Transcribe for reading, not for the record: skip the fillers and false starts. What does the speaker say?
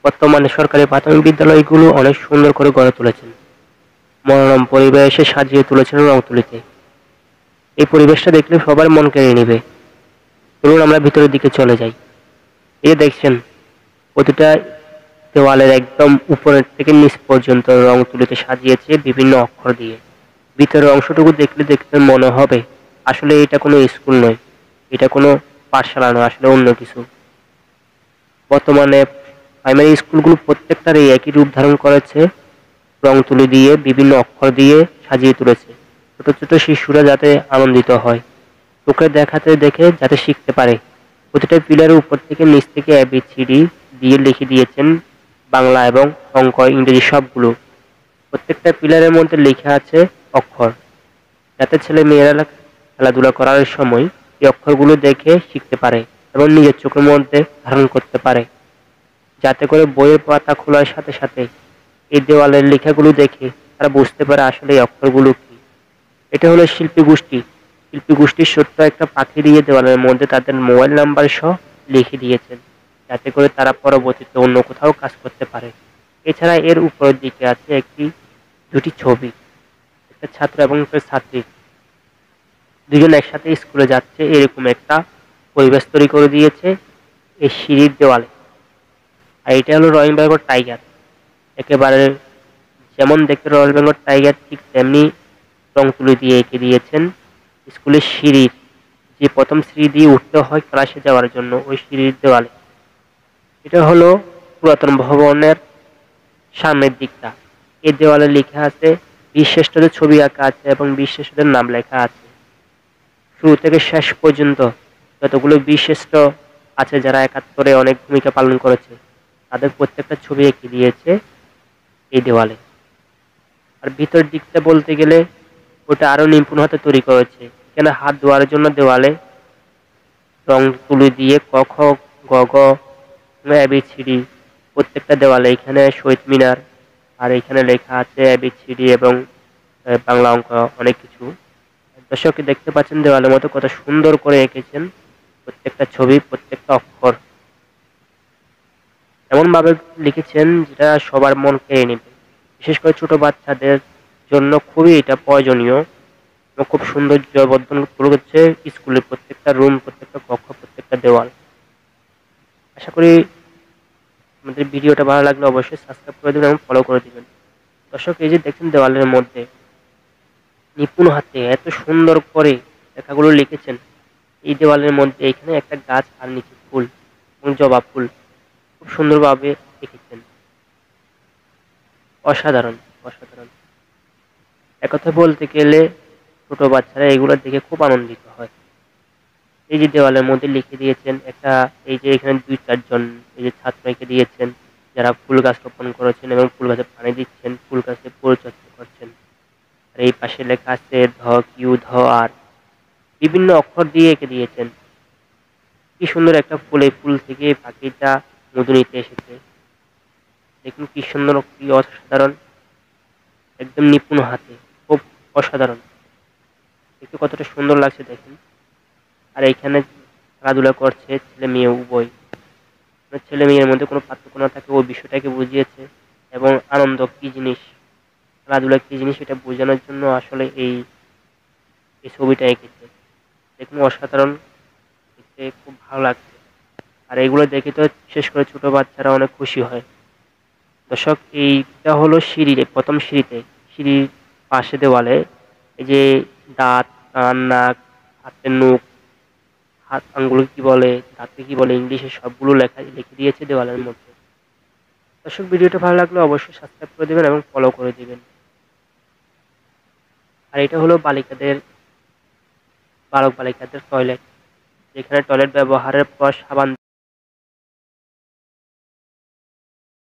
বর্তমানে সরকারি প্রাথমিক বিদ্যালয়গুলো অনেক সুন্দর করে গড়ে তুলেছেন। মনোরম পরিবেশে সাজিয়ে তুলেছেন রং তুলিতে। এই পরিবেশটা দেখলে সবার মন কেড়ে নেবে। চলুন আমরা ভিতরের দিকে চলে যাই। এই দেখছেন, প্রতিটা দেওয়ালের একদম উপরের থেকে নিচ পর্যন্ত রং তুলিতে সাজিয়েছে বিভিন্ন অক্ষর দিয়ে। ভিতরের অংশটুকু দেখলে দেখতে মনে হবে আসলে এটা কোনো স্কুল নয়, এটা কোনো পাঠশালা নয়, আসলে অন্য কিছু। বর্তমানে প্রাইমারি স্কুলগুলো প্রত্যেকটারই একই রূপ ধারণ করেছে, রং তুলি দিয়ে বিভিন্ন অক্ষর দিয়ে সাজিয়ে তুলেছে। ছোট ছোট শিশুরা যাতে আনন্দিত হয়, চোখে দেখাতে দেখে যাতে শিখতে পারে। প্রতিটা পিলারের উপর থেকে নিচ থেকে এবিসিডি দিয়ে লিখে দিয়েছেন বাংলা এবং অঙ্ক ইংরেজি সবগুলো। প্রত্যেকটা পিলারের মধ্যে লেখা আছে অক্ষর, যাতে ছেলে মেয়েরা খেলাধুলা করার সময় এই অক্ষরগুলো দেখে শিখতে পারে এবং নিজের চোখের মধ্যে ধারণ করতে পারে, যাতে করে বইয়ের পাতা খোলার সাথে সাথে এই দেওয়ালের লেখাগুলো দেখে তারা বুঝতে পারে আসলে এই অক্ষরগুলো কি। এটা হলো শিল্পী গোষ্ঠী। শিল্পী গোষ্ঠীর ছোট্ট একটা পাখি দিয়ে দেওয়ালের মধ্যে তাদের মোবাইল নাম্বার সহ লিখে দিয়েছেন, যাতে করে তারা পরবর্তীতে অন্য কোথাও কাজ করতে পারে। এছাড়া এর উপরের দিকে আছে দুটি ছবি, একটা ছাত্র এবং একটা ছাত্রী, দুজন একসাথে স্কুলে যাচ্ছে এরকম একটা পরিবেশ তৈরি করে দিয়েছে এই সিঁড়ির দেওয়ালে। আর এটা হলো রয়্যাল বেঙ্গল টাইগার। একেবারে যেমন দেখতে রয়্যাল বেঙ্গল টাইগার, ঠিক তেমনি রং তুলি দিয়ে এঁকে দিয়েছেন স্কুলের সিঁড়ির, যে প্রথম সিঁড়ি দিয়ে উঠতে হয় ক্লাসে যাওয়ার জন্য, ওই সিঁড়ির দেওয়ালে। এটা হলো পুরাতন ভবনের সামনের দিকটা। এই দেওয়ালে লেখা আছে বীর শ্রেষ্ঠদের ছবি আঁকা আছে এবং বীর শ্রেষ্ঠদের নাম লেখা আছে। শুরু থেকে শেষ পর্যন্ত যতগুলো বীর শ্রেষ্ঠ আছে যারা একাত্তরে অনেক ভূমিকা পালন করেছে, তাদের প্রত্যেকটা ছবি এঁকে দিয়েছে এই দেওয়ালে। আর ভিতর দিকটা বলতে গেলে ওটা আরো নিপুণ হাতে তৈরি করেছে। এখানে হাত ধোয়ার জন্য দেওয়ালে রং তুলি দিয়ে ক খ গ ঘ এবিসিডি প্রত্যেকটা দেওয়ালে, এখানে শহীদ মিনার, আর এখানে লেখা আছে এবিসিডি এবং বাংলা অঙ্ক অনেক কিছু। দর্শক দেখতে পাচ্ছেন দেওয়ালের মতো কত সুন্দর করে এঁকেছেন প্রত্যেকটা ছবি, প্রত্যেকটা অক্ষর এমন ভাবে লিখেছেন যেটা সবার মন কেড়ে নেবে। বিশেষ করে ছোট বাচ্চাদের জন্য খুবই এটা প্রয়োজনীয় এবং খুব সৌন্দর্য বর্ধন করেছে স্কুলের প্রত্যেকটা রুম, প্রত্যেকটা কক্ষ, প্রত্যেকটা দেওয়াল। আশা করি আমাদের ভিডিওটা ভালো লাগলে অবশ্যই সাবস্ক্রাইব করে দেবেন এবং ফলো করে দিবেন। দর্শক এই যে দেখছেন দেওয়ালের মধ্যে নিপুণ হাতে এত সুন্দর করে লেখাগুলো লিখেছেন। এই দেওয়ালের মধ্যে এখানে একটা গাছ আর নিচে ফুল এবং জবা ফুল খুব সুন্দরভাবে লিখেছেন। অসাধারণ, অসাধারণ। একথা বলতে গেলে ছোট বাচ্চারা এগুলো দেখে খুব আনন্দিত হয়। এই যে দেওয়ালের মধ্যে লিখে দিয়েছেন একটা, এই যে এখানে ২-৪ জন এই যে ছাত্র এঁকে দিয়েছেন যারা ফুল গাছ রোপণ করেছেন এবং ফুল গাছে পানি দিচ্ছেন, ফুল গাছের পরিচর্যা করছেন। আর এই পাশে লেখা আছে ধ, কিউ, ধ, আর বিভিন্ন অক্ষর দিয়ে এঁকে দিয়েছেন। কি সুন্দর একটা ফুল, এই ফুল থেকে পাখিটা মধু নিতে এসেছে। দেখুন কি সুন্দর, কি অসাধারণ, একদম নিপুণ হাতে, খুব অসাধারণ। দেখতে কতটা সুন্দর লাগছে দেখুন। আর এইখানে খেলাধুলা করছে ছেলে মেয়ে উভয়, মানে ছেলে মেয়ের মধ্যে কোনো পার্থক্য না থাকে ওই বিষয়টাকে বুঝিয়েছে এবং আনন্দ কি জিনিস, খেলাধুলা কি জিনিস এটা বোঝানোর জন্য আসলে এই এই ছবিটা এঁকেছে। দেখুন অসাধারণ, দেখতে খুব ভালো লাগছে। আর এগুলো দেখে তো বিশেষ করে ছোট বাচ্চারা অনেক খুশি হয়। দর্শক এইটা হলো সিঁড়ির প্রথম সিঁড়িতে, সিঁড়ির পাশে দেওয়ালে এই যে দাঁত, কান, নাক, হাতের নখ, হাত আঙ্গুল কি বলে, দাঁতকে কি বলে ইংলিশে সবগুলো লেখা লিখে দিয়েছে দেওয়ালের মধ্যে। দর্শক ভিডিওটা ভালো লাগলে অবশ্যই সাবস্ক্রাইব করে দিবেন এবং ফলো করে দিবেন। আর এটা হলো বালক বালিকাদের টয়লেট, যেখানে টয়লেট ব্যবহারের পর সাবান